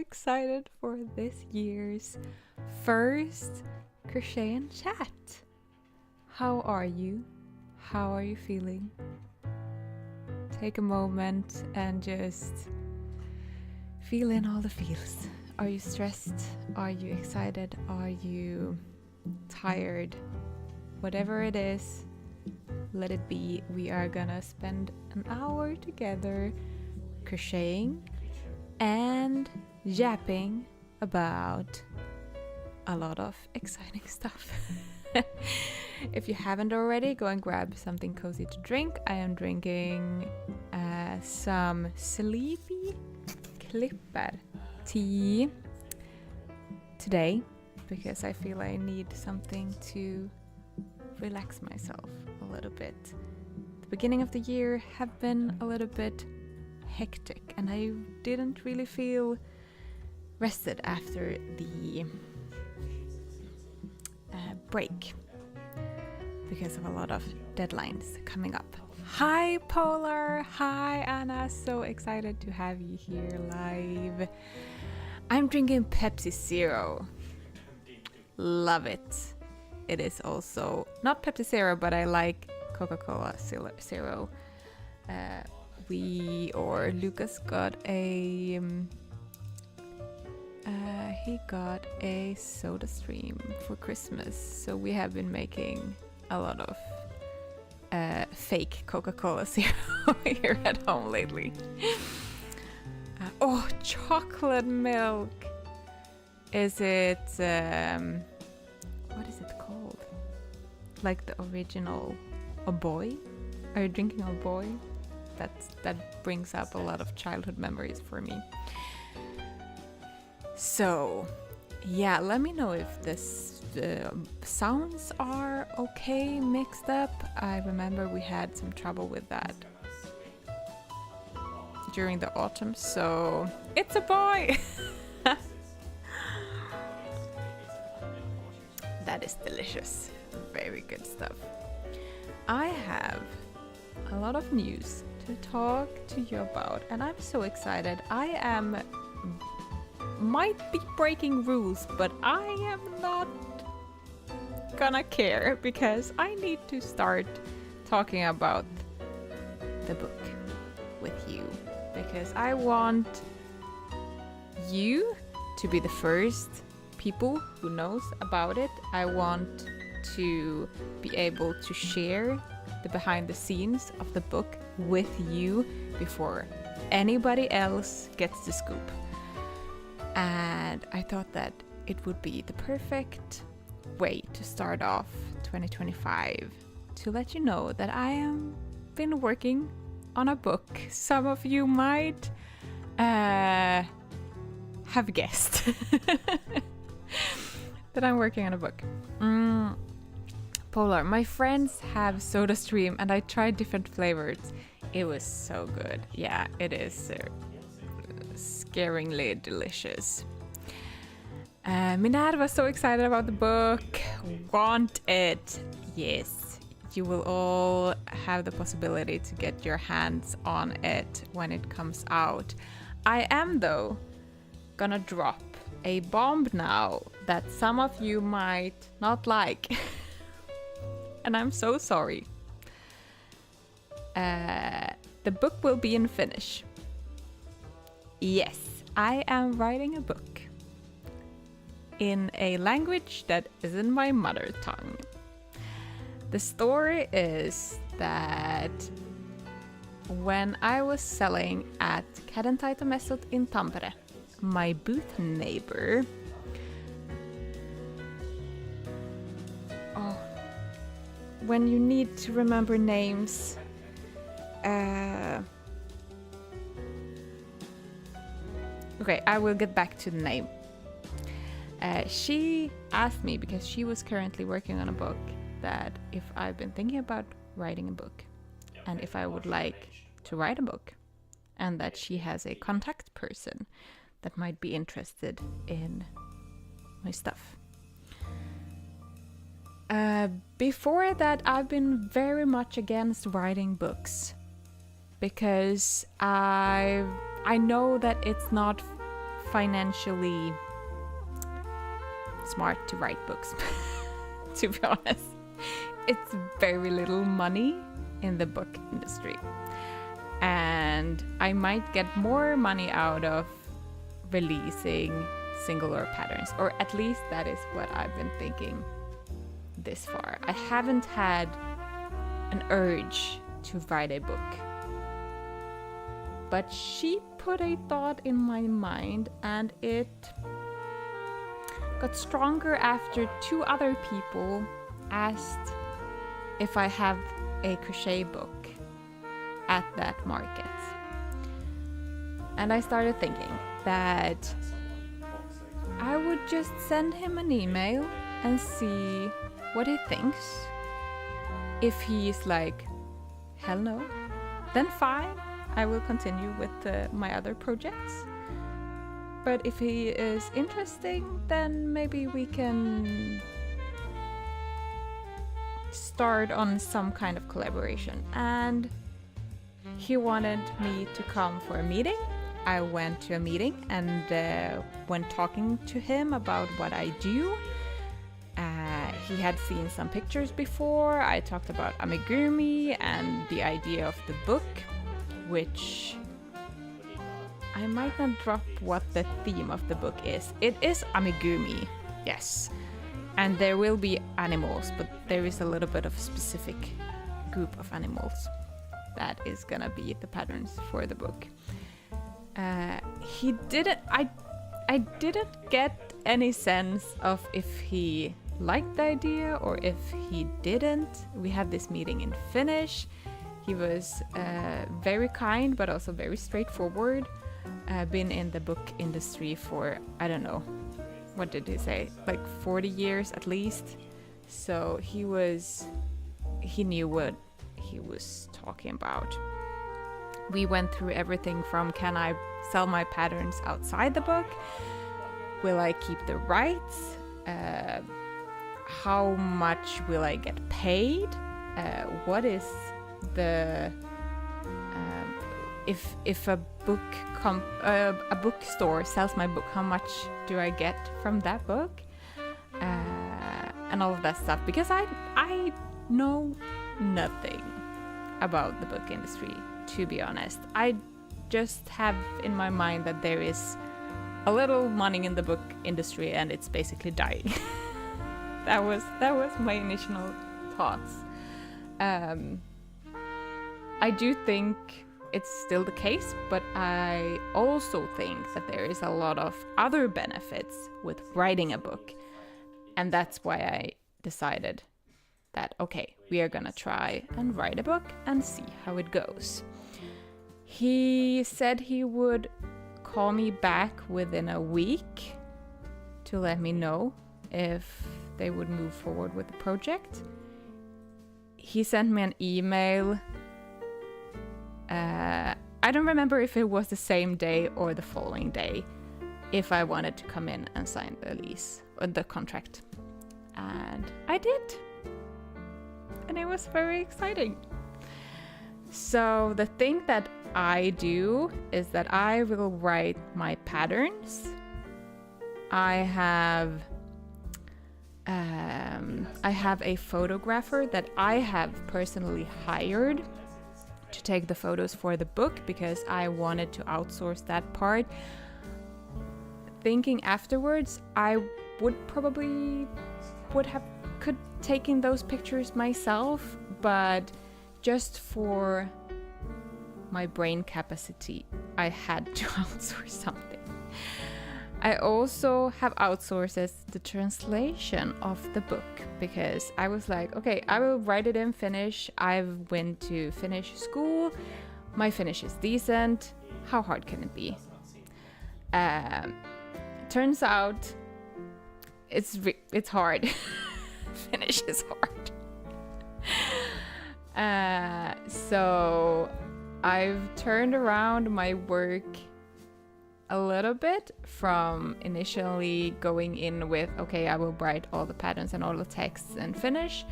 excited for this year's first Crochet and Chat. How are you? How are you feeling? Take a moment and just feel in all the feels. Are you stressed? Are you excited? Are you tired? Whatever it is, let it be. We are gonna spend an hour together crocheting and yapping about a lot of exciting stuff. If you haven't already, go and grab something cozy to drink. I am drinking some sleepy klipper tea today because I feel I need something to relax myself a little bit. The beginning of the year have been a little bit hectic and I didn't really feel rested after the break because of a lot of deadlines coming up. Hi Polar! Hi Anna! So excited to have you here live. I'm drinking Pepsi Zero. Love it. It is also not Pepsi Zero, but I like Coca-Cola Zero. Lucas got a he got a soda stream for Christmas, so we have been making a lot of fake Coca-Cola Zero here at home lately. Oh, chocolate milk! Is it what is it called? Like the original O'boy? Are you drinking O'boy? That brings up a lot of childhood memories for me. So, yeah, let me know if this sounds are okay mixed up. I remember we had some trouble with that during the autumn, so it's a boy! That is delicious. Very good stuff. I have a lot of news to talk to you about, and I'm so excited. Might be breaking rules, but I am not gonna care because I need to start talking about the book with you because I want you to be the first people who knows about it. I want to be able to share the behind the scenes of the book with you before anybody else gets the scoop. And I thought that it would be the perfect way to start off 2025 to let you know that I am been working on a book. Some of you might have guessed that I'm working on a book. Polar, my friends have SodaStream and I tried different flavors. It was so good. Yeah, it is scaringly delicious. Minerva was so excited about the book. Want it. Yes, you will all have the possibility to get your hands on it when it comes out. I am though gonna drop a bomb now that some of you might not like. And I'm so sorry. The book will be in Finnish. Yes, I am writing a book in a language that isn't my mother tongue. The story is that when I was selling at Kädentaito-messut in Tampere, my booth neighbor when you need to remember names, okay, I will get back to the name. She asked me, because she was currently working on a book, that if I've been thinking about writing a book and if I would like to write a book, and that she has a contact person that might be interested in my stuff. Before that, I've been very much against writing books because I know that it's not financially smart to write books, to be honest. It's very little money in the book industry. And I might get more money out of releasing singular patterns, or at least that is what I've been thinking this far. I haven't had an urge to write a book, but she put a thought in my mind, and it got stronger after 2 other people asked if I have a crochet book at that market. And I started thinking that I would just send him an email and see what he thinks. If he's like, hell no, then fine, I will continue with my other projects. But if he is interesting, then maybe we can start on some kind of collaboration. And he wanted me to come for a meeting. I went to a meeting, and when talking to him about what I do, he had seen some pictures before. I talked about amigurumi and the idea of the book, which I might not drop what the theme of the book is. It is amigurumi, yes. And there will be animals, but there is a little bit of specific group of animals that is gonna be the patterns for the book. I didn't get any sense of if he liked the idea or if he didn't. We had this meeting in Finnish. He was very kind, but also very straightforward. Been in the book industry for, I don't know, what did he say? Like 40 years at least. So he knew what he was talking about. We went through everything from, can I sell my patterns outside the book? Will I keep the rights? How much will I get paid? What is the if a bookstore sells my book, how much do I get from that book? And all of that stuff, because I know nothing about the book industry, to be honest. I just have in my mind that there is a little money in the book industry and it's basically dying. that was my initial thoughts. I do think it's still the case, but I also think that there is a lot of other benefits with writing a book. And that's why I decided that, okay, we are gonna try and write a book and see how it goes. He said he would call me back within a week to let me know if they would move forward with the project. He sent me an email. I don't remember if it was the same day or the following day, if I wanted to come in and sign the lease or the contract. And I did. And it was very exciting. So the thing that I do is that I will write my patterns. I have a photographer that I have personally hired to take the photos for the book because I wanted to outsource that part. Thinking afterwards, I could taken those pictures myself, but just for my brain capacity, I had to outsource something. I also have outsourced the translation of the book because I was like, okay, I will write it in Finnish. I went to Finnish school. My Finnish is decent. How hard can it be? Turns out it's hard. Finnish is hard. So I've turned around my work a little bit from initially going in with, okay, I will write all the patterns and all the texts in Finnish,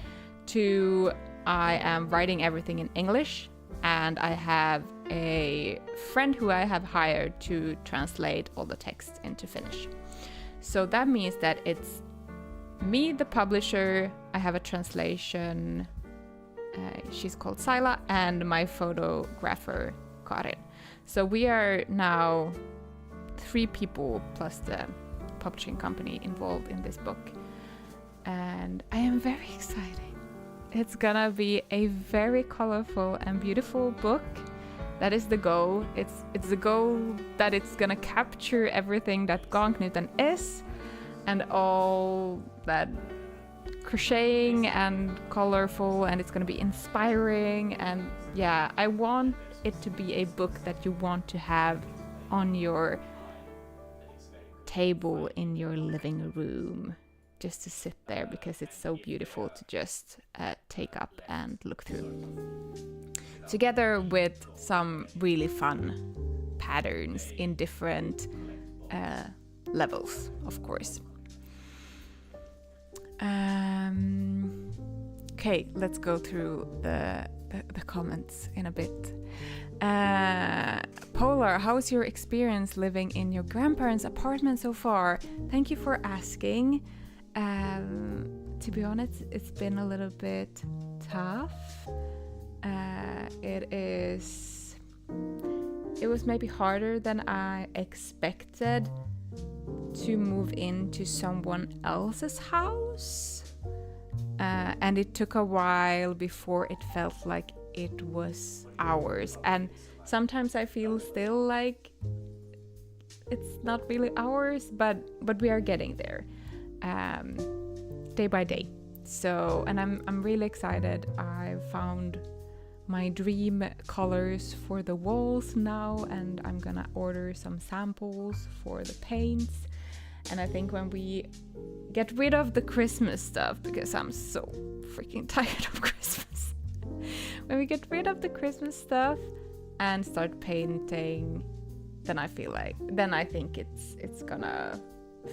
to I am writing everything in English, and I have a friend who I have hired to translate all the text into Finnish. So that means that it's me, the publisher, I have a translation, she's called Saila, and my photographer, Karin. So we are now 3 people plus the publishing company involved in this book. And I am very excited. It's gonna be a very colorful and beautiful book. That is the goal. It's the goal that it's gonna capture everything that Garnknuten is, and all that crocheting and colorful, and it's gonna be inspiring. And yeah, I want it to be a book that you want to have on your table in your living room, just to sit there, because it's so beautiful to just take up and look through, together with some really fun patterns in different levels, of course. Okay, let's go through the comments in a bit. Polar, how's your experience living in your grandparents' apartment so far? Thank you for asking. To be honest, it's been a little bit tough. It was maybe harder than I expected to move into someone else's house. And it took a while before it felt like it was ours. And sometimes I feel still like it's not really ours, but we are getting there. Day by day. So, and I'm really excited. I found my dream colors for the walls now, and I'm gonna order some samples for the paints. And I think when we get rid of the Christmas stuff, because I'm so freaking tired of Christmas, when we get rid of the Christmas stuff and start painting, then I think it's gonna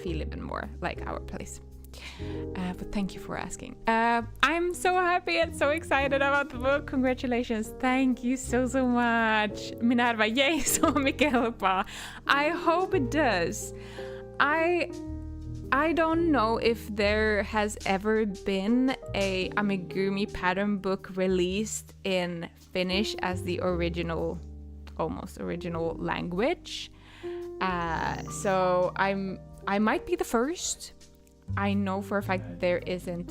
feel even more like our place. But thank you for asking. I'm so happy and so excited about the book. Congratulations. Thank you so much. Minerva, yay, så mycket hjälpa. I hope it does. I don't know if there has ever been a amigurumi pattern book released in Finnish as the almost original language. So I might be the first. I know for a fact there isn't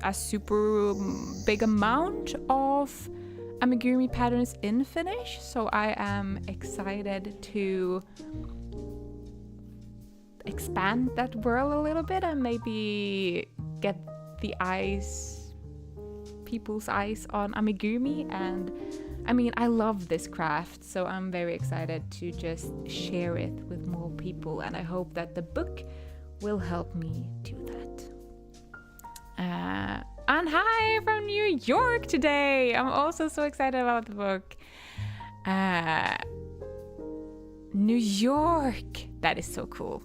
a super big amount of amigurumi patterns in Finnish, so I am excited to expand that world a little bit and maybe get people's eyes on amigurumi. And I mean, I love this craft, so I'm very excited to just share it with more people, and I hope that the book will help me do that. And hi from New York today! I'm also so excited about the book. New York! That is so cool.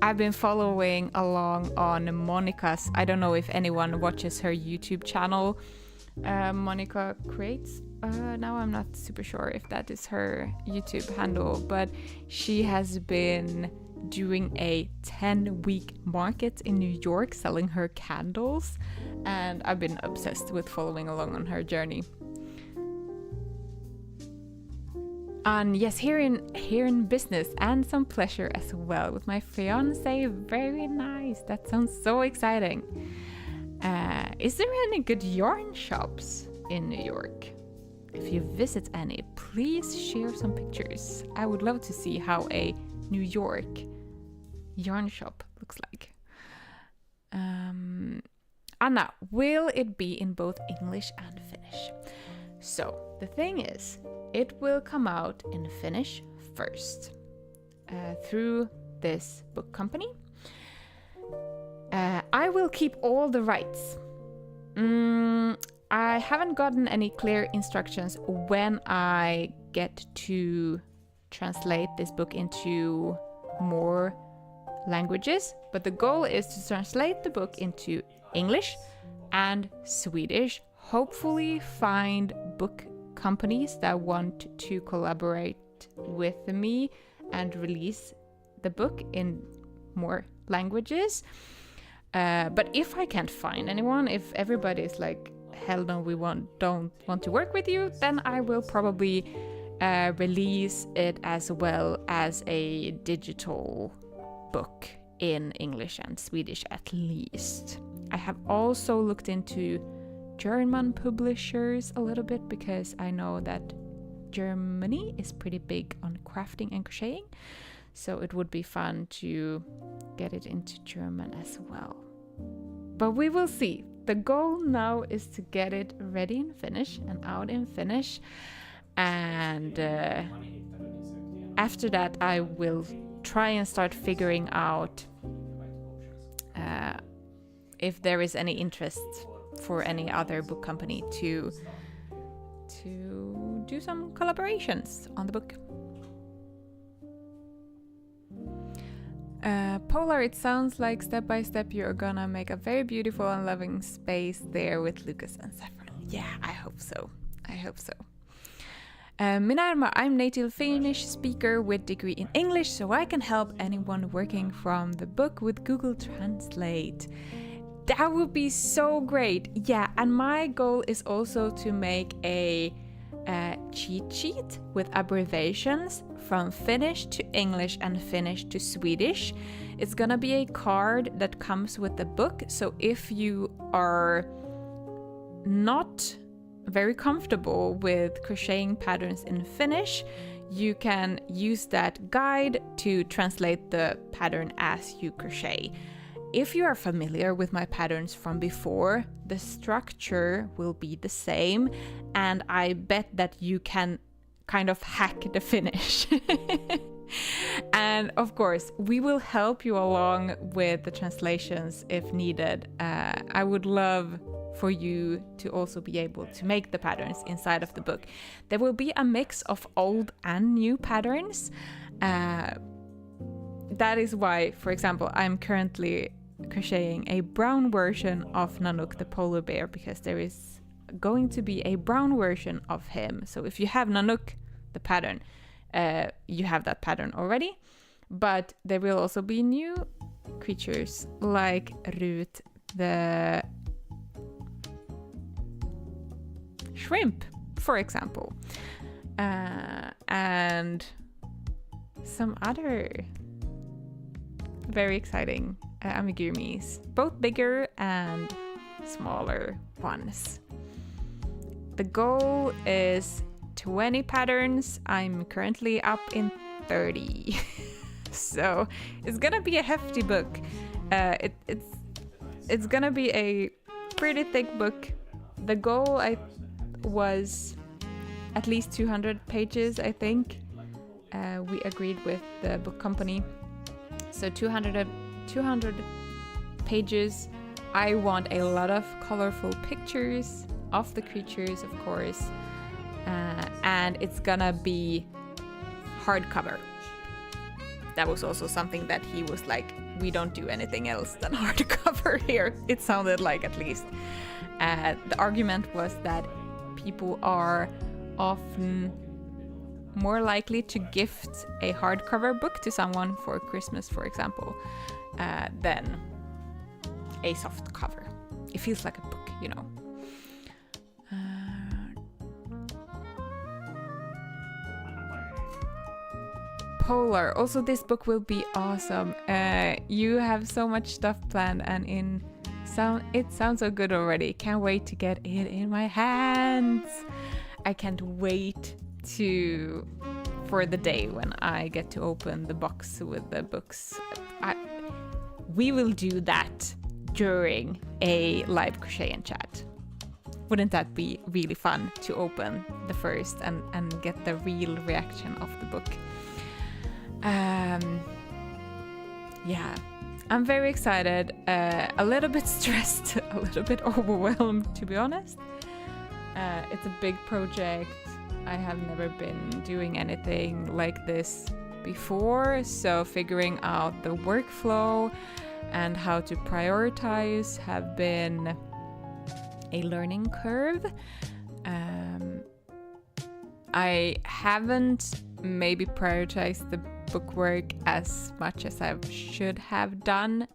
I've been following along on Monica's, I don't know if anyone watches her YouTube channel. Monica Creates. Now I'm not super sure if that is her YouTube handle, but she has been doing a 10-week market in New York selling her candles, and I've been obsessed with following along on her journey. And yes, here in business and some pleasure as well with my fiance. Very nice. That sounds so exciting. Is there any good yarn shops in New York? If you visit any, please share some pictures. I would love to see how a New York yarn shop looks like. Anna, will it be in both English and Finnish? So the thing is, it will come out in Finnish first through this book company. I will keep all the rights. I haven't gotten any clear instructions when I get to translate this book into more languages, but the goal is to translate the book into English and Swedish. Hopefully find book companies that want to collaborate with me and release the book in more languages. But if I can't find anyone, if everybody is like, hell no, don't want to work with you, then I will probably release it as well as a digital book in English and Swedish at least. I have also looked into German publishers a little bit because I know that Germany is pretty big on crafting and crocheting, so it would be fun to get it into German as well. But we will see. The goal now is to get it ready in Finnish and out in Finnish, and after that I will try and start figuring out if there is any interest for any other book company to do some collaborations on the book. Polar, it sounds like step by step you're gonna make a very beautiful and loving space there with Lucas and Saffron. Yeah, I hope so. Minarma, I'm native Finnish speaker with degree in English, so I can help anyone working from the book with Google Translate. That would be so great. Yeah, and my goal is also to make a cheat sheet with abbreviations from Finnish to English and Finnish to Swedish. It's gonna be a card that comes with the book, so if you are not very comfortable with crocheting patterns in Finnish, you can use that guide to translate the pattern as you crochet. If you are familiar with my patterns from before, the structure will be the same, and I bet that you can kind of hack the Finnish. And of course, we will help you along with the translations if needed. I would love for you to also be able to make the patterns inside of the book. There will be a mix of old and new patterns. That is why, for example, I'm currently crocheting a brown version of Nanook the polar bear, because there is going to be a brown version of him. So if you have Nanook, the pattern, you have that pattern already. But there will also be new creatures like Ruth the shrimp, for example, and some other very exciting amigurumis, both bigger and smaller ones. The goal is 20 patterns. I'm currently up in 30. So it's gonna be a hefty book. It's gonna be a pretty thick book. The goal was at least 200 pages, I think. We agreed with the book company. So 200 pages. I want a lot of colorful pictures of the creatures, of course. And it's gonna be hardcover. That was also something that he was like, we don't do anything else than hardcover here. It sounded like, at least. The argument was that people are often more likely to gift a hardcover book to someone for Christmas, for example, than a soft cover. It feels like a book, you know. Polar. Also, this book will be awesome. You have so much stuff planned, and it sounds so good already. Can't wait to get it in my hands. I can't wait for the day when I get to open the box with the books. We will do that during a live crochet and chat. Wouldn't that be really fun to open the first and get the real reaction of the book? Yeah, I'm very excited, a little bit stressed, a little bit overwhelmed, to be honest. It's a big project. I have never been doing anything like this before, so figuring out the workflow and how to prioritize have been a learning curve. I haven't maybe prioritized the bookwork as much as I should have done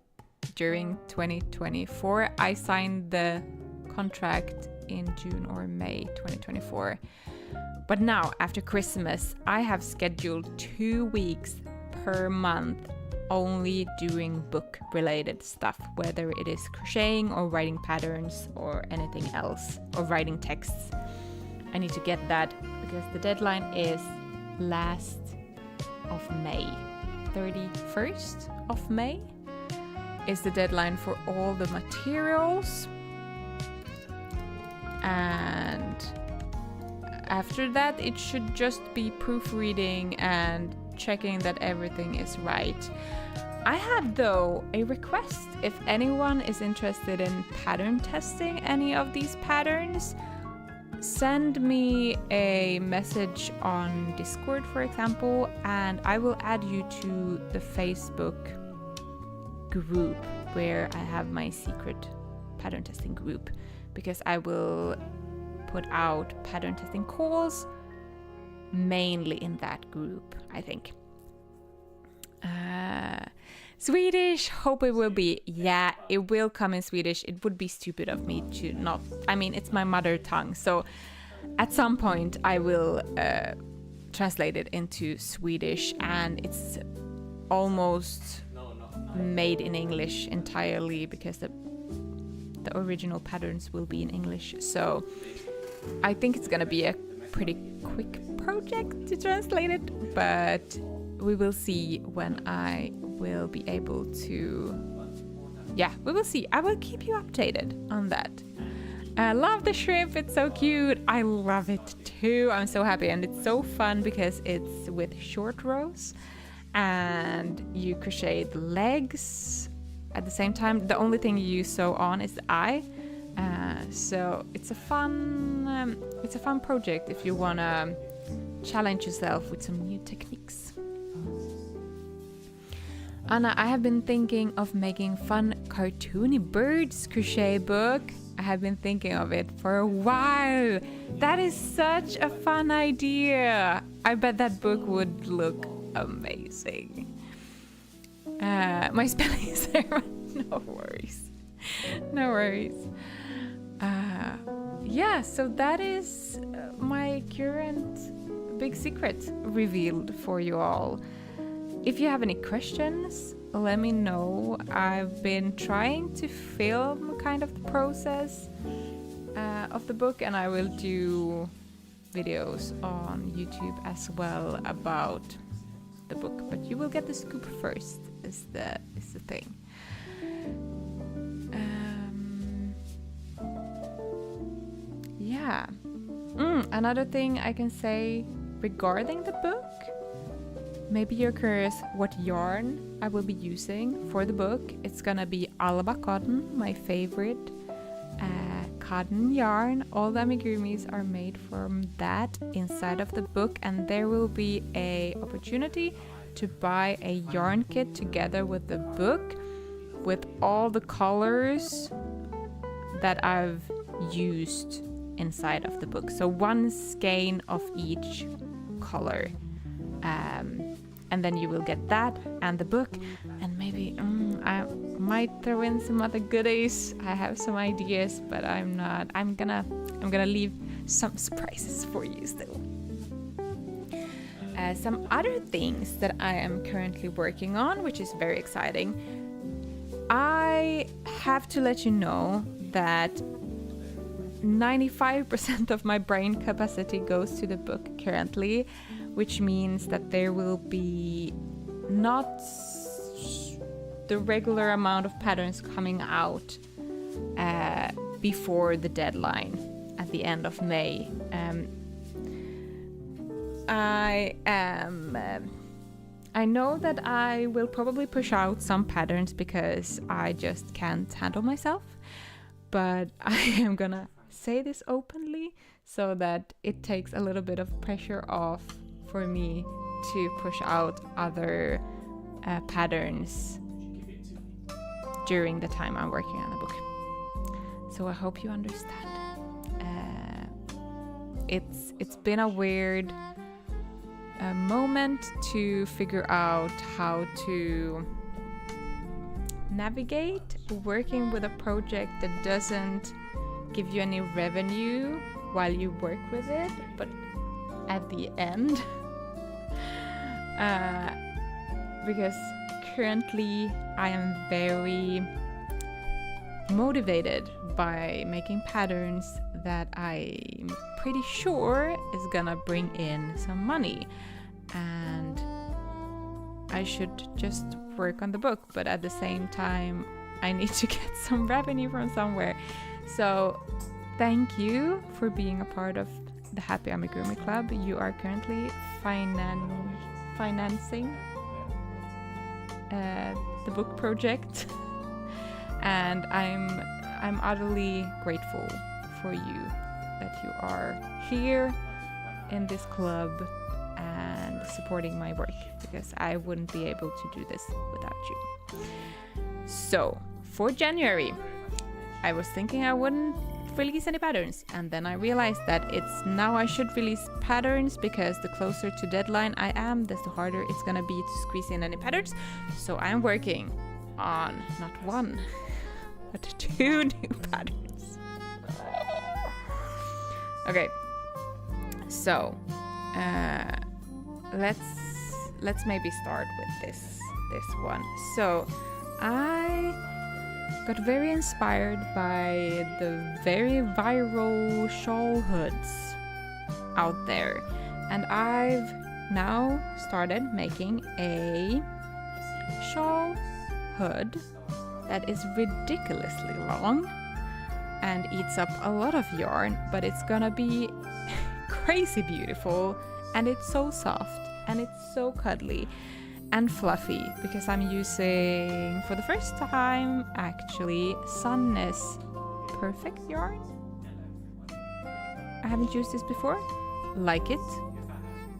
during 2024. I signed the contract in June or May 2024. But now, after Christmas, I have scheduled 2 weeks per month only doing book-related stuff, whether it is crocheting or writing patterns or anything else, or writing texts. I need to get that because the deadline is last of May. 31st of May is the deadline for all the materials. And after that, it should just be proofreading and checking that everything is right. I had, though, a request. If anyone is interested in pattern testing any of these patterns, send me a message on Discord, for example, and I will add you to the Facebook group where I have my secret pattern testing group, because I will put out pattern testing calls mainly in that group, I think. Swedish, hope it will be. Yeah, it will come in Swedish. It would be stupid of me to not. I mean, it's my mother tongue, so at some point I will translate it into Swedish, and it's almost made in English entirely because the original patterns will be in English. So I think it's gonna be a pretty quick project to translate it, but we will see when I will be able to. Yeah, we will see. I will keep you updated on that. I love the shrimp, it's so cute. I love it too. I'm so happy, and it's so fun because it's with short rows and you crochet the legs at the same time. The only thing you sew on is the eye. So it's a fun project if you wanna challenge yourself with some new techniques. Anna, I have been thinking of making fun cartoony birds crochet book. I have been thinking of it for a while. That is such a fun idea. I bet that book would look amazing. My spelling is there. No worries. No worries. Yeah, so that is my current big secret revealed for you all. If you have any questions, let me know. I've been trying to film kind of the process of the book, and I will do videos on YouTube as well about the book. But you will get the scoop first, is the thing. Yeah. Another thing I can say regarding the book. Maybe you're curious what yarn I will be using for the book. It's gonna be Alba cotton, my favorite cotton yarn. All the amigurumis are made from that inside of the book, and there will be a opportunity to buy a yarn kit together with the book with all the colors that I've used inside of the book. So one skein of each color. And then you will get that and the book, and maybe I might throw in some other goodies. I have some ideas, but I'm gonna leave some surprises for you still. Some other things that I am currently working on, which is very exciting. I have to let you know that 95% of my brain capacity goes to the book currently, which means that there will be not the regular amount of patterns coming out before the deadline at the end of May. I know that I will probably push out some patterns because I just can't handle myself, but I am gonna say this openly so that it takes a little bit of pressure off for me to push out other patterns during the time I'm working on the book. So I hope you understand. it's been a weird moment to figure out how to navigate working with a project that doesn't give you any revenue while you work with it, but at the end because currently I am very motivated by making patterns that I'm pretty sure is gonna bring in some money, and I should just work on the book, but at the same time I need to get some revenue from somewhere. So thank you for being a part of the Happy Amigurumi Club. You are currently financing the book project, and I'm utterly grateful for you that you are here in this club and supporting my work, because I wouldn't be able to do this without you. So for January, I was thinking I wouldn't release any patterns, and then I realized that it's now I should release patterns, because the closer to deadline I am, desto harder it's gonna be to squeeze in any patterns. So I'm working on not one but 2 new patterns. Okay, so let's maybe start with this one. So I got very inspired by the very viral shawl hoods out there, and I've now started making a shawl hood that is ridiculously long and eats up a lot of yarn, but it's gonna be crazy beautiful, and it's so soft and it's so cuddly and fluffy, because I'm using for the first time actually Sanne's Perfect yarn. I haven't used this before. Like it.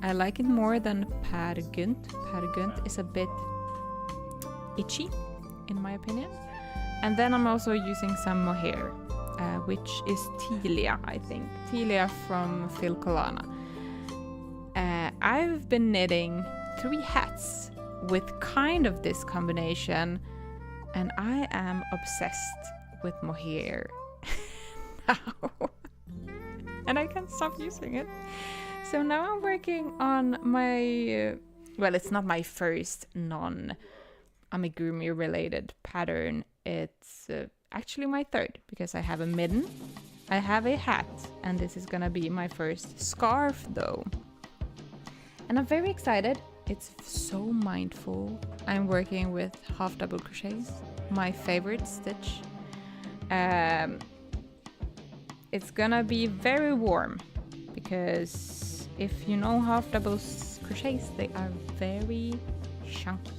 I like it more than Per Gynt. Per Gynt is a bit itchy in my opinion. And then I'm also using some mohair, which is Tilia, I think. Tilia from Phil Colana. I've been knitting 3 hats with kind of this combination, and I am obsessed with mohair now. And I can't stop using it. So now I'm working on my, well, it's not my first non-amigurumi related pattern. It's actually my third, because I have a mitten, I have a hat, and this is gonna be my first scarf though. And I'm very excited. It's so mindful. I'm working with half double crochets, my favorite stitch. It's gonna be very warm, because if you know half double crochets, they are very chunky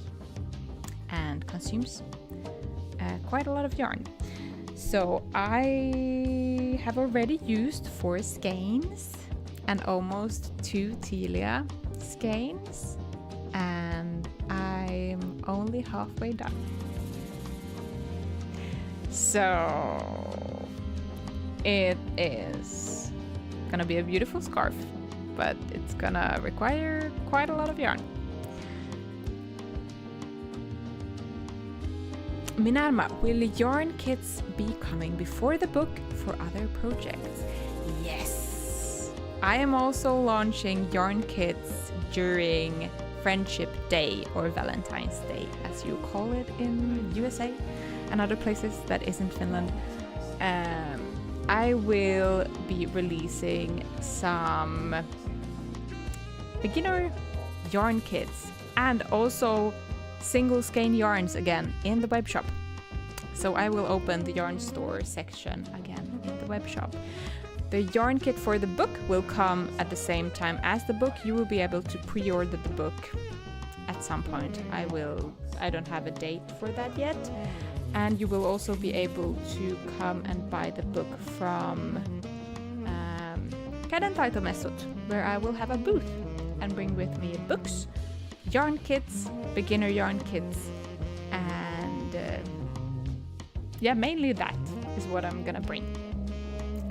and consumes quite a lot of yarn. So I have already used 4 skeins and almost 2 Tilia skeins, and I'm only halfway done. So it is gonna be a beautiful scarf, but it's gonna require quite a lot of yarn. Minarma, will yarn kits be coming before the book for other projects? Yes! I am also launching yarn kits during Friendship Day, or Valentine's Day as you call it in USA and other places that isn't Finland. I will be releasing some beginner yarn kits and also single skein yarns again in the web shop. So I will open the yarn store section again in the web shop. The yarn kit for the book will come at the same time as the book. You will be able to pre-order the book at some point. I don't have a date for that yet. And you will also be able to come and buy the book from Käden Taito-messut, where I will have a booth and bring with me books, yarn kits, beginner yarn kits, and yeah, mainly that is what I'm gonna bring.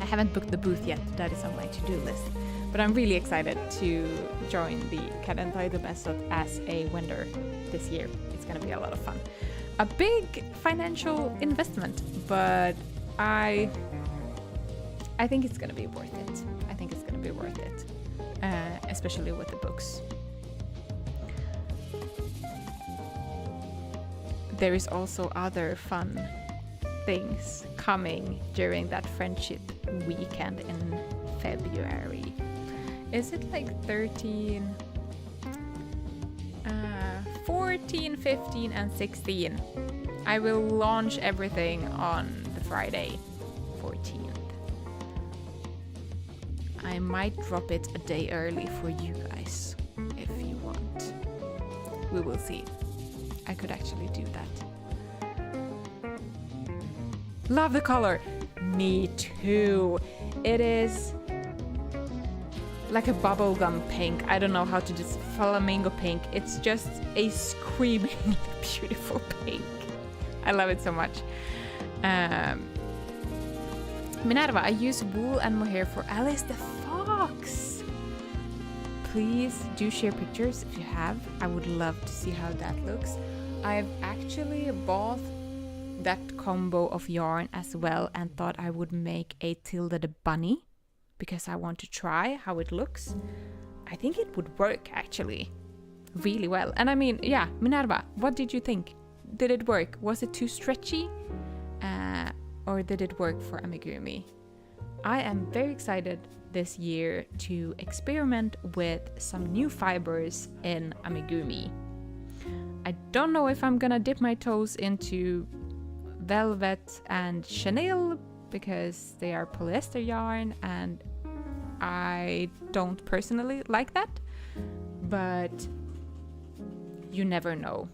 I haven't booked the booth yet, that is on my to-do list. But I'm really excited to join the Cat and Taito as a vendor this year. It's gonna be a lot of fun. A big financial investment, but I think it's gonna be worth it. I think it's gonna be worth it, especially with the books. There is also other fun things coming during that friendship weekend in February. Is it like 14, 15 and 16? I will launch everything on the Friday 14th. I might drop it a day early for you guys if you want. We will see. I could actually do that. Love the color. Me too. It is like a bubblegum pink. I don't know how to just flamingo pink. It's just a screaming beautiful pink. I love it so much. Minerva, I use wool and mohair for Alice the Fox. Please do share pictures if you have. I would love to see how that looks. I've actually bought that combo of yarn as well and thought I would make a Tilda the bunny because I want to try how it looks. I think it would work actually really well. And I mean, yeah, Minerva, what did you think? Did it work? Was it too stretchy? Or did it work for amigurumi? I am very excited this year to experiment with some new fibers in amigurumi. I don't know if I'm gonna dip my toes into velvet and chenille because they are polyester yarn and I don't personally like that, but you never know.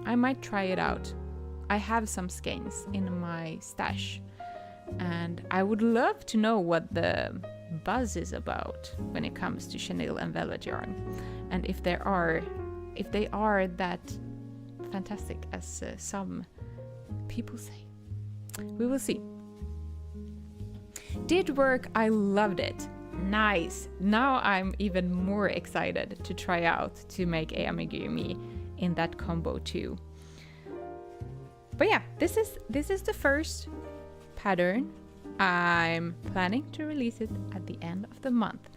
I might try it out. I have some skeins in my stash and I would love to know what the buzz is about when it comes to chenille and velvet yarn, and if they are that fantastic as some people say. We will see. Did work. I loved it. Nice. Now I'm even more excited to try out to make a amigurumi in that combo too. But yeah, this is the first pattern. I'm planning to release it at the end of the month.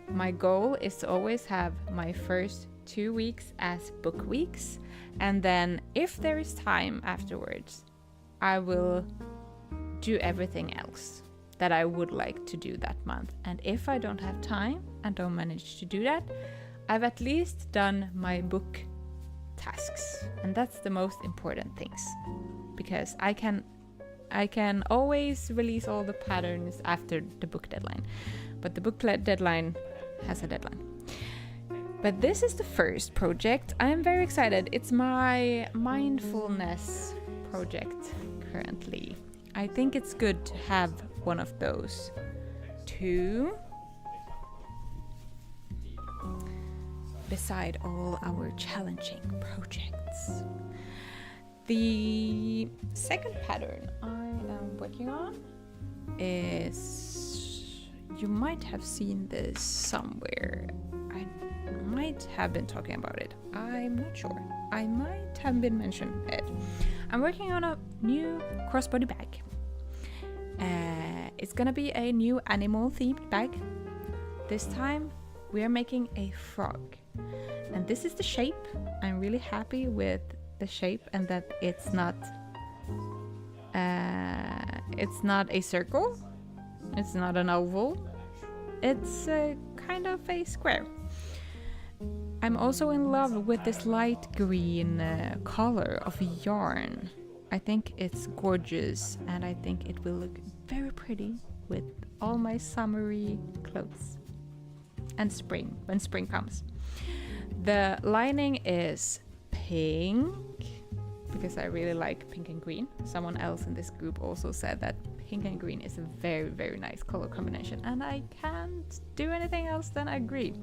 My goal is to always have my first 2 weeks as book weeks, and then if there is time afterwards, I will do everything else that I would like to do that month. And if I don't have time and don't manage to do that, I've at least done my book tasks, and that's the most important things, because I can always release all the patterns after the book deadline, but the book deadline has a deadline. But this is the first project. I'm very excited. It's my mindfulness project currently. I think it's good to have one of those too, beside all our challenging projects. The second pattern I am working on is, you might have seen this somewhere. I might have been talking about it. I'm not sure. I might have been mentioning it. I'm working on a new crossbody bag. It's gonna be a new animal themed bag. This time we are making a frog. And this is the shape. I'm really happy with the shape and that it's not a circle. It's not an oval. It's kind of a square. I'm also in love with this light green color of yarn. I think it's gorgeous and I think it will look very pretty with all my summery clothes and spring, when spring comes. The lining is pink because I really like pink and green. Someone else in this group also said that pink and green is a very, very nice color combination, and I can't do anything else than agree.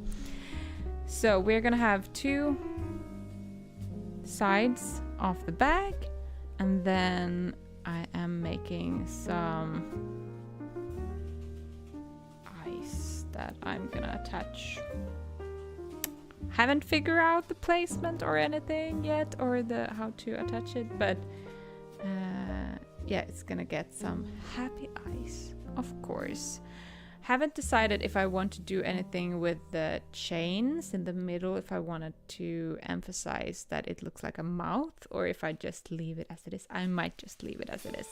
So we're gonna have 2 sides of the bag, and then I am making some that I'm gonna attach. Haven't figured out the placement or anything yet, or the how to attach it, but yeah, it's gonna get some happy eyes, of course. Haven't decided if I want to do anything with the chains in the middle, if I wanted to emphasize that it looks like a mouth, or if I just leave it as it is. I might just leave it as it is,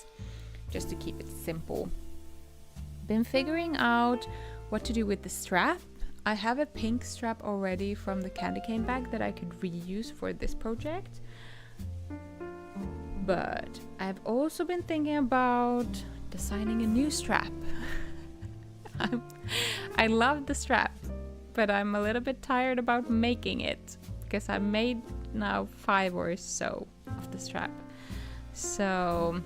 just to keep it simple. Been figuring out what to do with the strap. I have a pink strap already from the candy cane bag that I could reuse for this project. But I've also been thinking about designing a new strap. I love the strap, but I'm a little bit tired about making it, because I made now 5 or so of the strap. So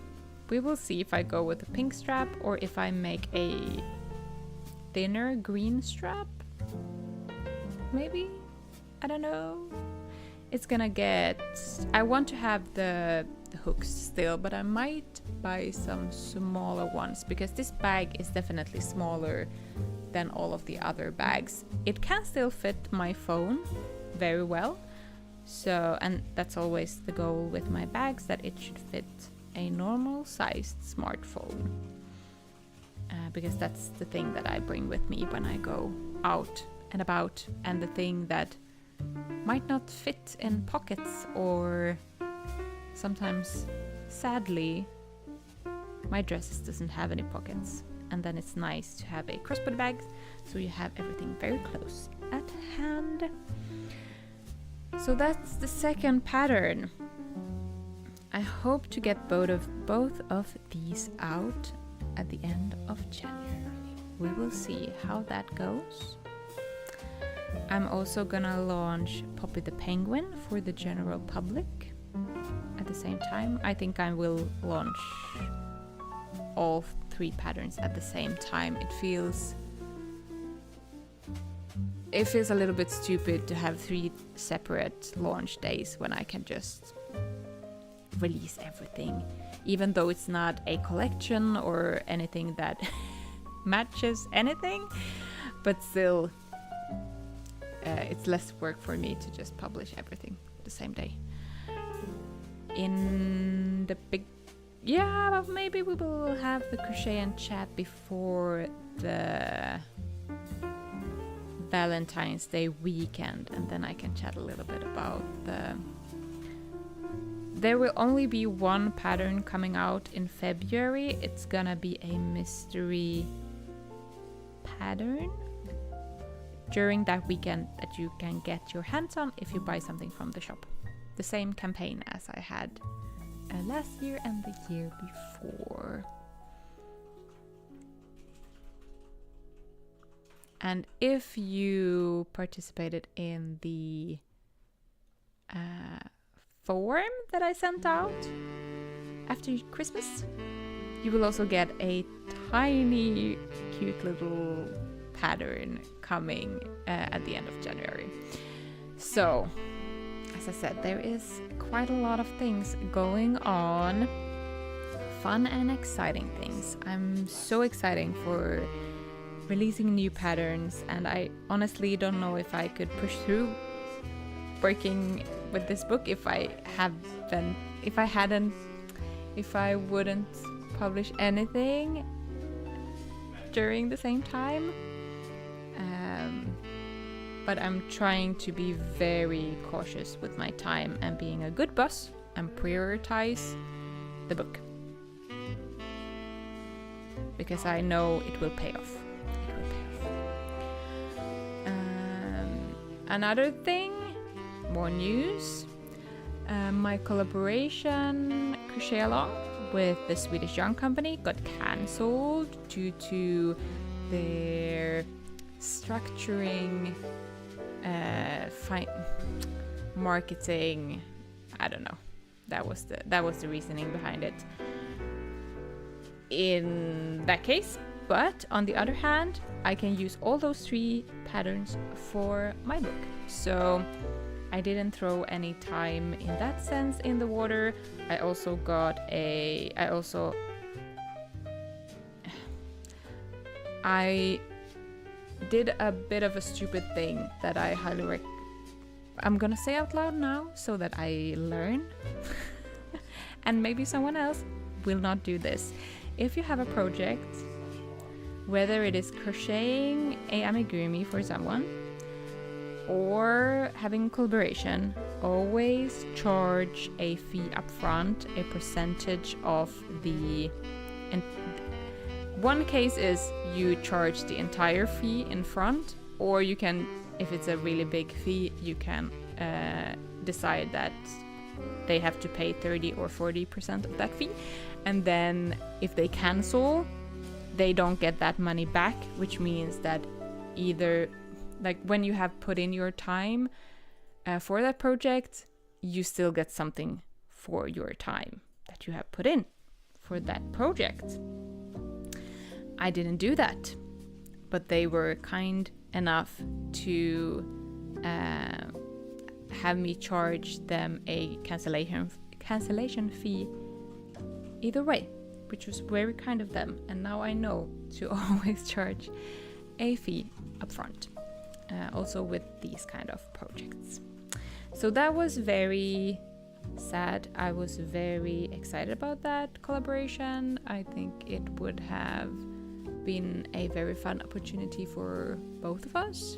we will see if I go with a pink strap or if I make a thinner green strap. Maybe? I don't know. It's gonna get... I want to have the hooks still, but I might buy some smaller ones, because this bag is definitely smaller than all of the other bags. It can still fit my phone very well. So, and that's always the goal with my bags, that it should fit a normal sized smartphone. Because that's the thing that I bring with me when I go out and about, and the thing that might not fit in pockets, or sometimes, sadly, my dresses doesn't have any pockets, and then it's nice to have a crossbody bag, so you have everything very close at hand. So that's the second pattern. I hope to get both of these out at the end of January. We will see how that goes. I'm also gonna launch Poppy the Penguin for the general public at the same time. I think I will launch all 3 patterns at the same time. It feels a little bit stupid to have 3 separate launch days when I can just release everything, even though it's not a collection or anything that matches anything, but still it's less work for me to just publish everything the same day. In the big... Yeah, but maybe we will have the Crochet and Chat before the Valentine's Day weekend, and then I can chat a little bit about the... There will only be 1 pattern coming out in February. It's gonna be a mystery pattern during that weekend that you can get your hands on if you buy something from the shop. The same campaign as I had last year and the year before. And if you participated in the form that I sent out after Christmas, you will also get a tiny cute little pattern coming at the end of January. So, as I said, there is quite a lot of things going on, fun and exciting things. I'm so excited for releasing new patterns, and I honestly don't know if I could push through working with this book if I wouldn't publish anything during the same time. But I'm trying to be very cautious with my time and being a good boss and prioritize the book, because I know it will pay off. Another thing, more news. My collaboration Crochet Along with the Swedish yarn company got cancelled due to their structuring, marketing. I don't know. That was the reasoning behind it in that case. But on the other hand, I can use all those 3 patterns for my book. So I didn't throw any time in that sense in the water. I did a bit of a stupid thing that I highly I'm gonna say out loud now so that I learn. And maybe someone else will not do this. If you have a project, whether it is crocheting a amigurumi for someone or having collaboration, always charge a fee up front, a percentage of the... And one case is you charge the entire fee in front, or you can, if it's a really big fee, you can decide that they have to pay 30 or 40% of that fee. And then if they cancel, they don't get that money back, which means that either, like when you have put in your time for that project, you still get something for your time that you have put in for that project. I didn't do that, but they were kind enough to have me charge them a cancellation fee either way, which was very kind of them. And now I know to always charge a fee up front, also with these kind of projects. So that was very sad. I was very excited about that collaboration. I think it would have been a very fun opportunity for both of us,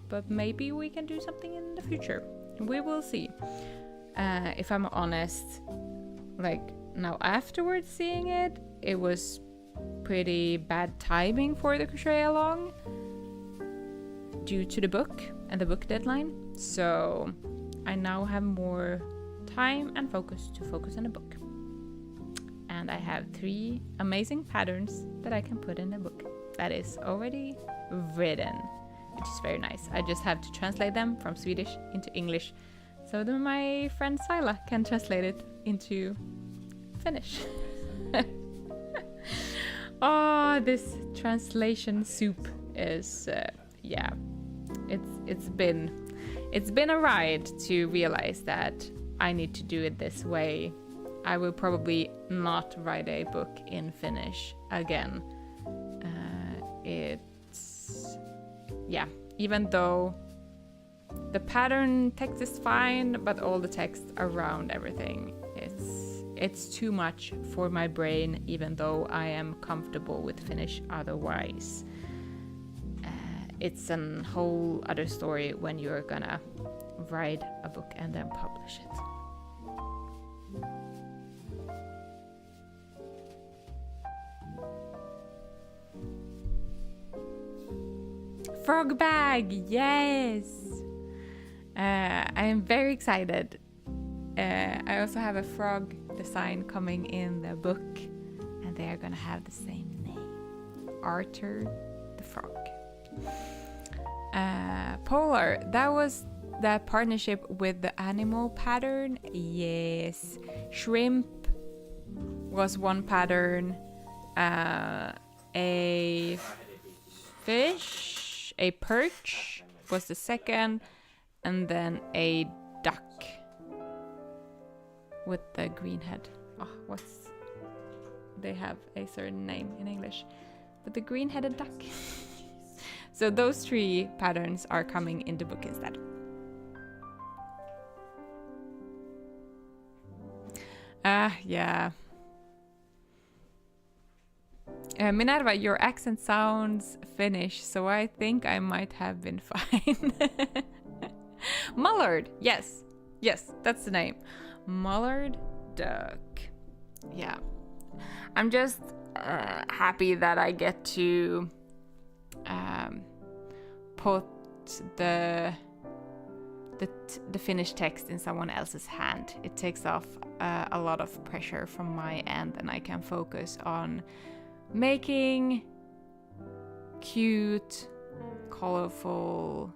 but maybe we can do something in the future. We will see. If I'm honest, like now afterwards seeing it, it was pretty bad timing for the crochet along due to the book and the book deadline. So I now have more time and focus to focus on the book. And I have 3 amazing patterns that I can put in the book that is already written, which is very nice. I just have to translate them from Swedish into English so that my friend Sila can translate it into Finnish. Oh, this translation soup is yeah, it's been a ride to realize that I need to do it this way. I will probably not write a book in Finnish again. Yeah, even though the pattern text is fine, but all the text around everything, it's too much for my brain, even though I am comfortable with Finnish otherwise. It's a whole other story when you're gonna write a book and then publish it. Frog bag, yes! I am very excited. I also have a frog design coming in the book, and they are gonna have the same name, Arthur the Frog. Polar, that was the partnership with the animal pattern, yes. Shrimp was one pattern, a fish, a perch was the second, and then a duck with the green head. Oh, they have a certain name in English, but the green-headed duck. So those 3 patterns are coming in the book instead. Yeah. Minerva, your accent sounds Finnish, so I think I might have been fine. Mullard, yes, that's the name. Mullard duck. Yeah, I'm just happy that I get to put the Finnish text in someone else's hand. It takes off a lot of pressure from my end, and I can focus on making cute, colorful,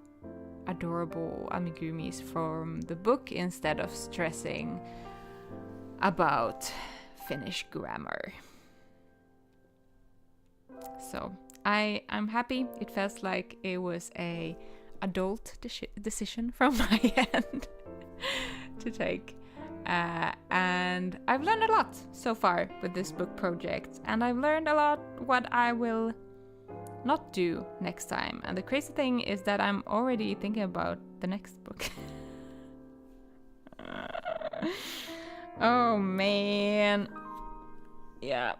adorable amigurumis from the book instead of stressing about Finnish grammar. So I'm happy. It feels like it was a adult decision from my end to take. And I've learned a lot so far with this book project, and I've learned a lot what I will not do next time. And the crazy thing is that I'm already thinking about the next book. Oh man. Yeah.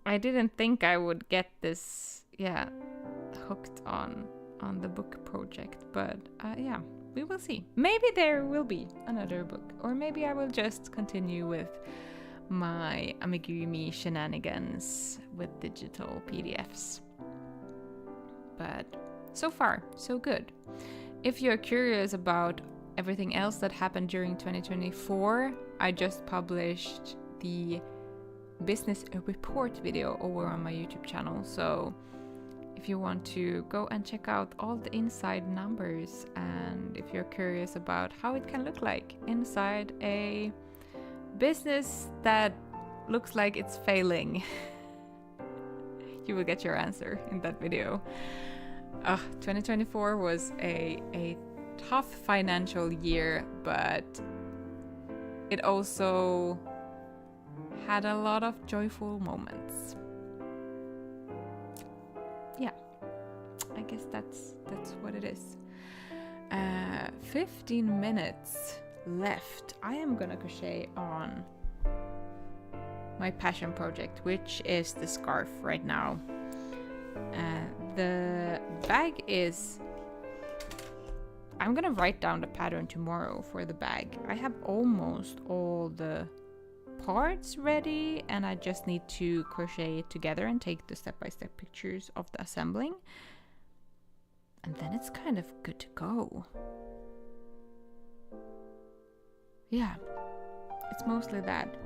I didn't think I would get this, hooked on the book project, but yeah, we will see. Maybe there will be another book, or maybe I will just continue with my Amigurumi shenanigans with digital PDFs. But so far, so good. If you're curious about everything else that happened during 2024, I just published the business report video over on my YouTube channel. So if you want to go and check out all the inside numbers, and if you're curious about how it can look like inside a business that looks like it's failing, you will get your answer in that video. 2024 was a tough financial year, but it also had a lot of joyful moments. Yeah, I guess that's what it is. 15 minutes left. I am gonna crochet on my passion project, which is the scarf right now. The bag is... I'm gonna write down the pattern tomorrow for the bag. I have almost all the parts ready, and I just need to crochet it together and take the step-by-step pictures of the assembling, and then it's kind of good to go. Yeah, it's mostly that.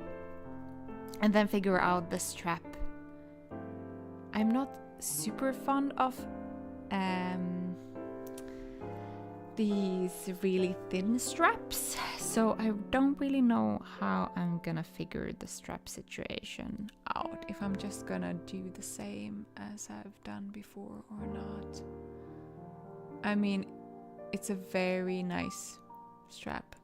And then figure out the strap. I'm not super fond of these really thin straps, so I don't really know how I'm gonna figure the strap situation out, if I'm just gonna do the same as I've done before or not. I mean, it's a very nice strap.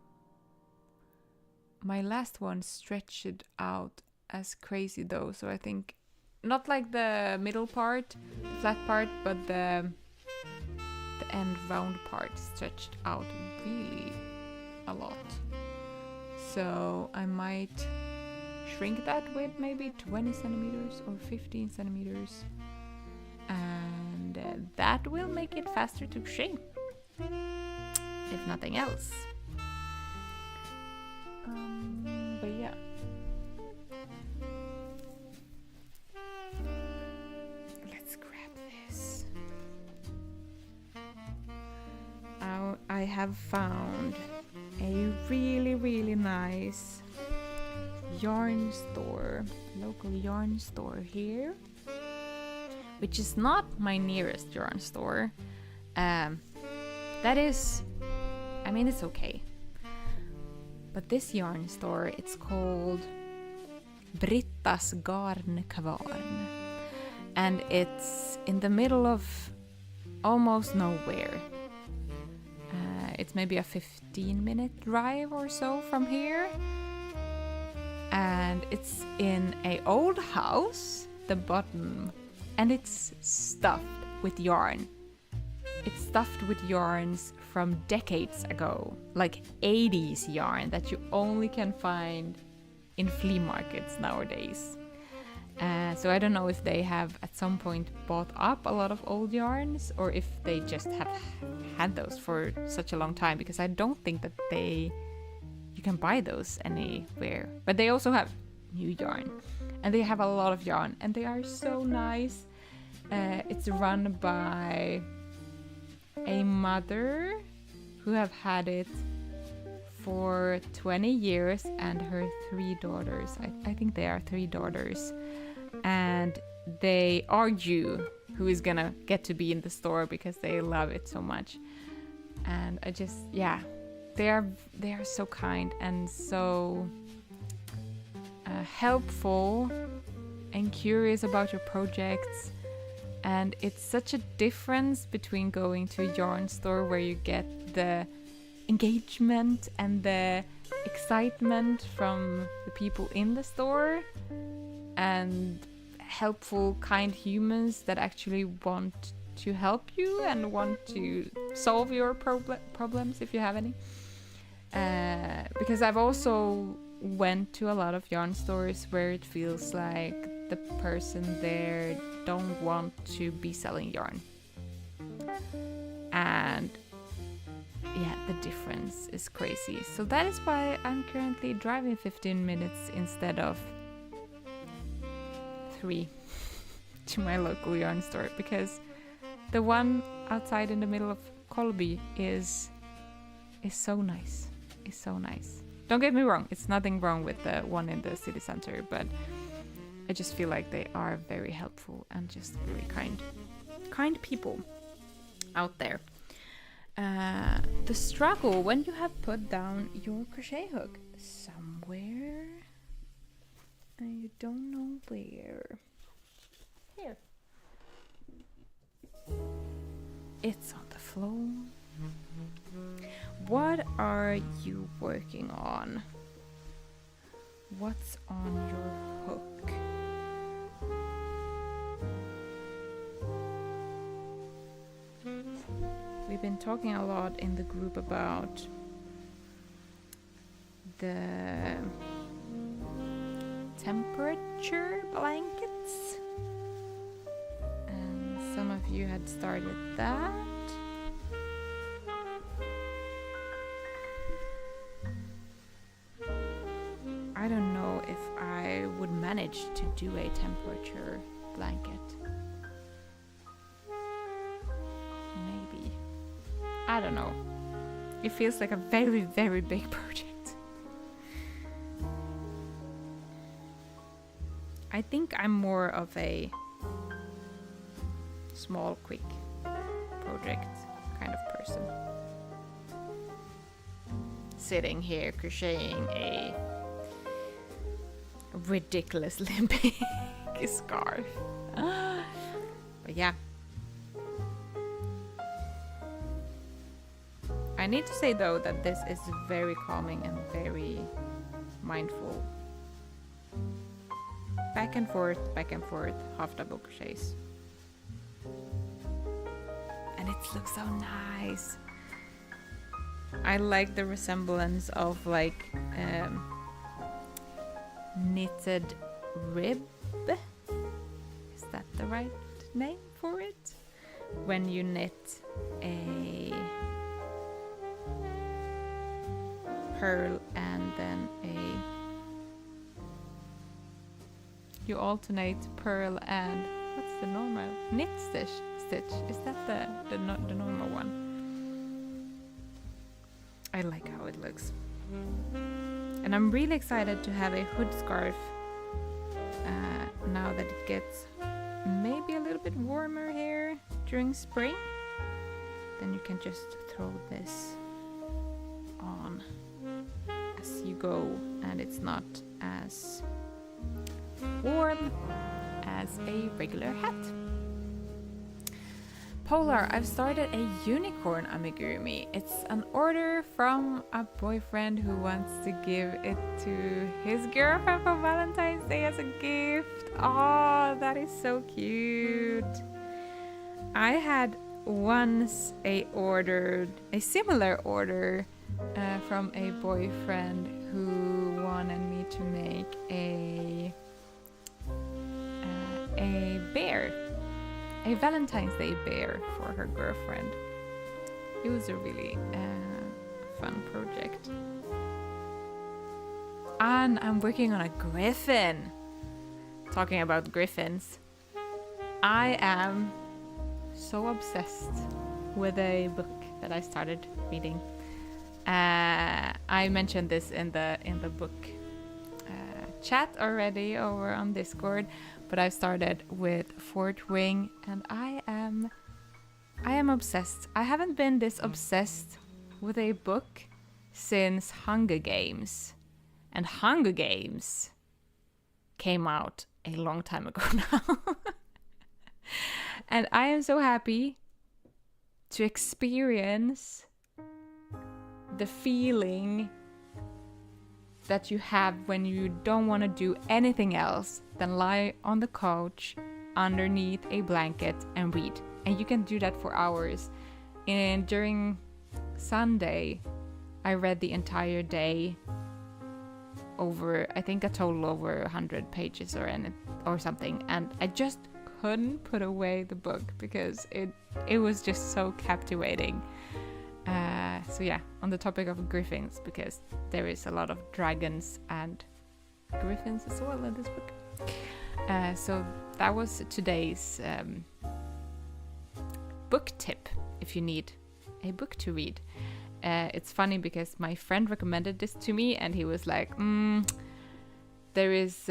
My last one stretched it out as crazy though, so I think not like the middle part, the flat part, but the end round part stretched out really a lot. So I might shrink that with maybe 20 centimeters or 15 centimeters, and that will make it faster to crochet, if nothing else. But yeah. Let's grab this. I have found a really nice yarn store, local yarn store here, which is not my nearest yarn store. That is, I mean, it's okay. But this yarn store, it's called Britta's Garnkvarn, and it's in the middle of almost nowhere. It's maybe a 15-minute drive or so from here, and it's in a old house, the bottom, and it's stuffed with yarn. It's stuffed with yarns from decades ago, like 80s yarn that you only can find in flea markets nowadays. So I don't know if they have at some point bought up a lot of old yarns, or if they just have had those for such a long time, because I don't think that you can buy those anywhere. But they also have new yarn, and they have a lot of yarn, and they are so nice. It's run by a mother who have had it for 20 years and her 3 daughters. I think they are 3 daughters. And they argue who is gonna get to be in the store because they love it so much. And I just, yeah, they are so kind and so helpful and curious about your projects. And it's such a difference between going to a yarn store where you get the engagement and the excitement from the people in the store, and helpful, kind humans that actually want to help you and want to solve your problems if you have any. Because I've also went to a lot of yarn stores where it feels like the person there don't want to be selling yarn. And yeah, the difference is crazy. So that is why I'm currently driving 15 minutes instead of 3 to my local yarn store, because the one outside in the middle of Kolby is so nice. It's so nice. Don't get me wrong, it's nothing wrong with the one in the city center, but I just feel like they are very helpful and just really kind people out there. The struggle when you have put down your crochet hook somewhere and you don't know where. Here. It's on the floor. What are you working on? What's on your hook? We've been talking a lot in the group about the temperature blankets, and some of you had started that. I don't know if I would manage to do a temperature blanket. Maybe. I don't know. It feels like a very, very big project. I think I'm more of a small, quick project kind of person. Sitting here crocheting a ridiculously big scarf. But yeah. I need to say though that this is very calming and very mindful. Back and forth, half double crochets. And it looks so nice. I like the resemblance of like knitted rib. Is that the right name for it? When you knit a pearl and then you alternate pearl and what's the normal knit stitch? Is that the normal one? I like how it looks. And I'm really excited to have a hood scarf now that it gets maybe a little bit warmer here during spring. Then you can just throw this on as you go, and it's not as warm as a regular hat. Polar, I've started a unicorn amigurumi. It's an order from a boyfriend who wants to give it to his girlfriend for Valentine's Day as a gift. Oh, that is so cute. I had once a similar order from a boyfriend who wanted me to make a bear. A Valentine's Day bear for her girlfriend. It was a really fun project. And I'm working on a griffin. Talking about griffins, I am so obsessed with a book that I started reading. I mentioned this in the book chat already over on Discord, but I've started with Fort Wing, and I am obsessed. I haven't been this obsessed with a book since Hunger Games, and Hunger Games came out a long time ago now. And I am so happy to experience the feeling that you have when you don't want to do anything else than lie on the couch underneath a blanket and read. And you can do that for hours. And during Sunday, I read the entire day over, I think a total over 100 pages or something. And I just couldn't put away the book because it was just so captivating. So yeah, on the topic of griffins, because there is a lot of dragons and griffins as well in this book. So that was today's book tip if you need a book to read. It's funny because my friend recommended this to me and he was like, there is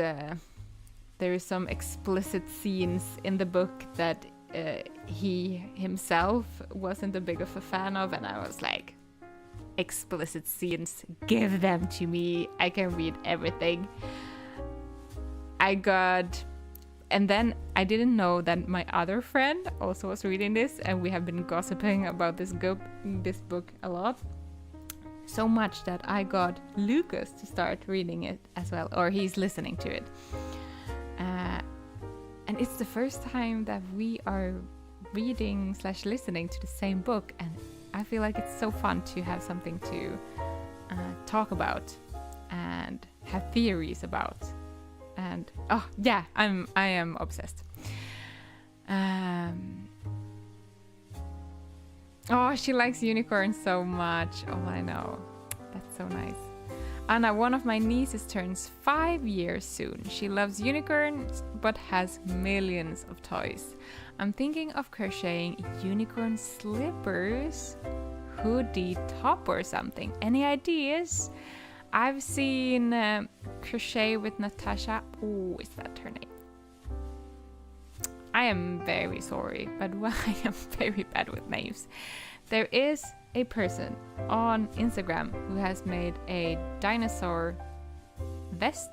some explicit scenes in the book that he himself wasn't a big of a fan of, and I was like, explicit scenes, give them to me, I can read everything. And then I didn't know that my other friend also was reading this, and we have been gossiping about this book a lot. So much that I got Lucas to start reading it as well, or he's listening to it. And it's the first time that we are reading/listening to the same book, and I feel like it's so fun to have something to talk about and have theories about. And oh yeah, I am obsessed. Oh, she likes unicorns so much. Oh, I know. That's so nice. Anna, one of my nieces, turns 5 years soon. She loves unicorns but has millions of toys. I'm thinking of crocheting unicorn slippers, hoodie top or something. Any ideas? I've seen Crochet with Natasha. Oh, is that her name? I am very sorry, but I am very bad with names. There is a person on Instagram who has made a dinosaur vest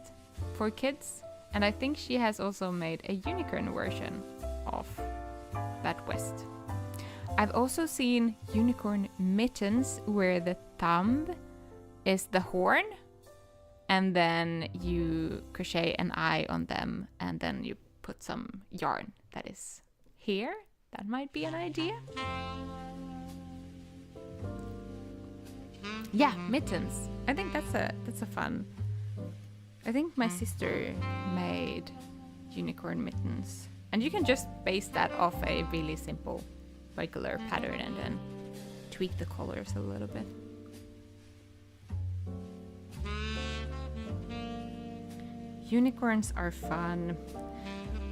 for kids, and I think she has also made a unicorn version of that vest. I've also seen unicorn mittens where the thumb is the horn, and then you crochet an eye on them, and then you put some yarn that is here. That might be an idea. Yeah, mittens. I think that's a fun. I think my sister made unicorn mittens, and you can just base that off a really simple regular pattern and then tweak the colors a little bit. Unicorns are fun.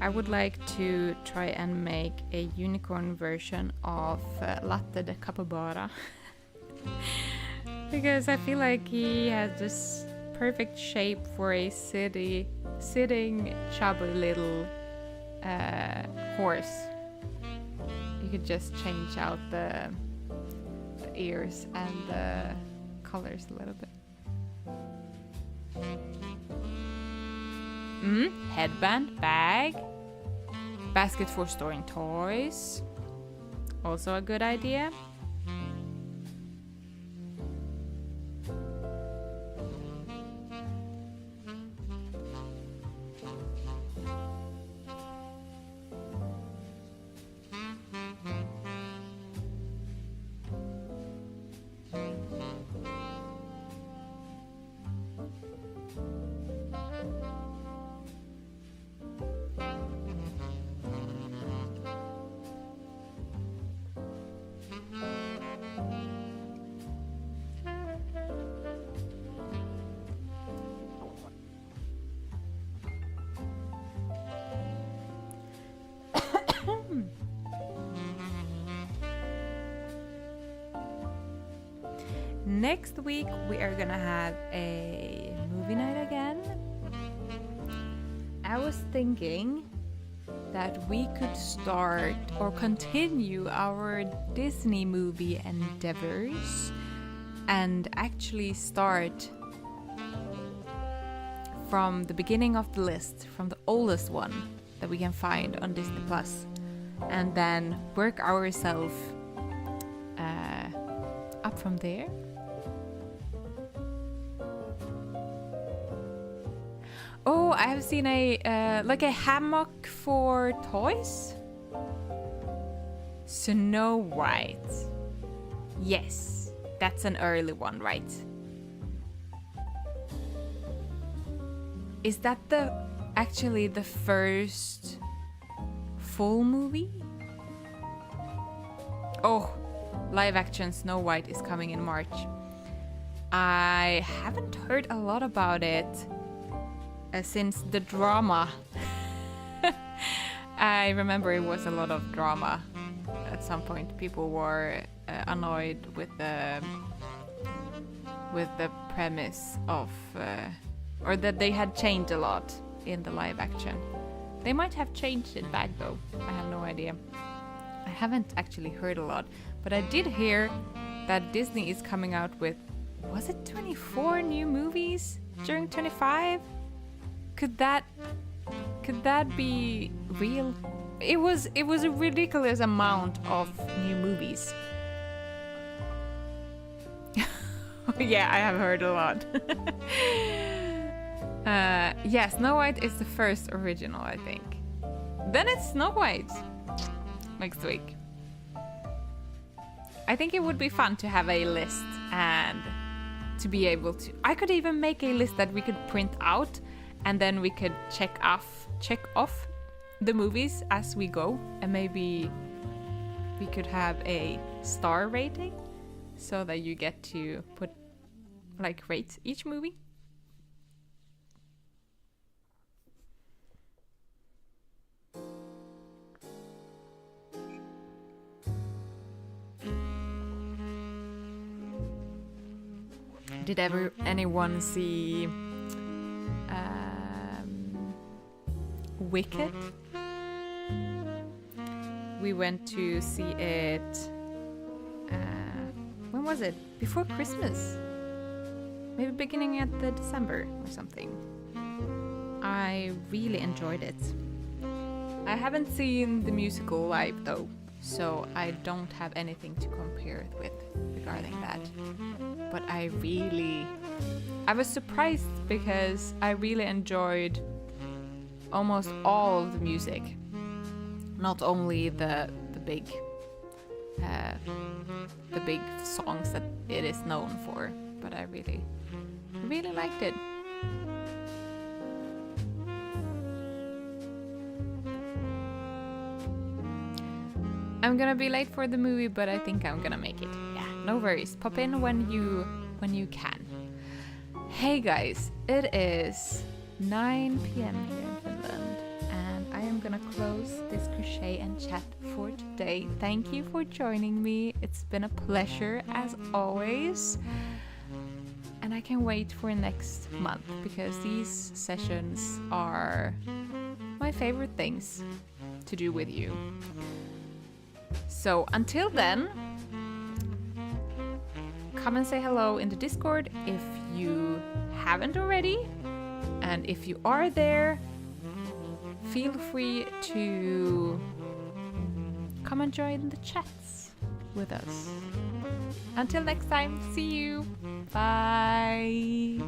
I would like to try and make a unicorn version of Latte de Capybara. Because I feel like he has this perfect shape for a sitting chubby little horse. You could just change out the ears and the colors a little bit. Headband, bag, basket for storing toys. Also a good idea. Next week we are gonna have a movie night again. I was thinking that we could start or continue our Disney movie endeavors and actually start from the beginning of the list, from the oldest one that we can find on Disney Plus, and then work ourselves up from there. Oh, I have seen a like a hammock for toys. Snow White. Yes, that's an early one, right? Is that actually the first full movie? Oh, live action Snow White is coming in March. I haven't heard a lot about it since the drama. I remember it was a lot of drama. At some point, people were annoyed with the premise of, or that they had changed a lot in the live action. They might have changed it back though. I have no idea. I haven't actually heard a lot, but I did hear that Disney is coming out with, was it 24 new movies during 25? Could that be real? It was a ridiculous amount of new movies. Yeah, I have heard a lot. Yeah, Snow White is the first original, I think. Then it's Snow White next week. I think it would be fun to have a list and to be able to... I could even make a list that we could print out, and then we could check off the movies as we go, and maybe we could have a star rating so that you get to put like rate each movie. Did anyone see Wicked? We went to see it. When was it? Before Christmas? Maybe beginning at the December or something. I really enjoyed it. I haven't seen the musical live though, so I don't have anything to compare it with regarding that. But I was surprised because I really enjoyed almost all of the music. Not only the big songs that it is known for, but I really liked it. I'm gonna be late for the movie, but I think I'm gonna make it. Yeah, no worries. Pop in when you can. Hey guys, it is 9 p.m. here in Finland, and I am gonna close this Crochet and Chat for today. Thank you for joining me. It's been a pleasure as always. And I can wait for next month because these sessions are my favorite things to do with you. So until then, come and say hello in the Discord if you haven't already. And if you are there, feel free to come and join the chats with us. Until next time, see you. Bye.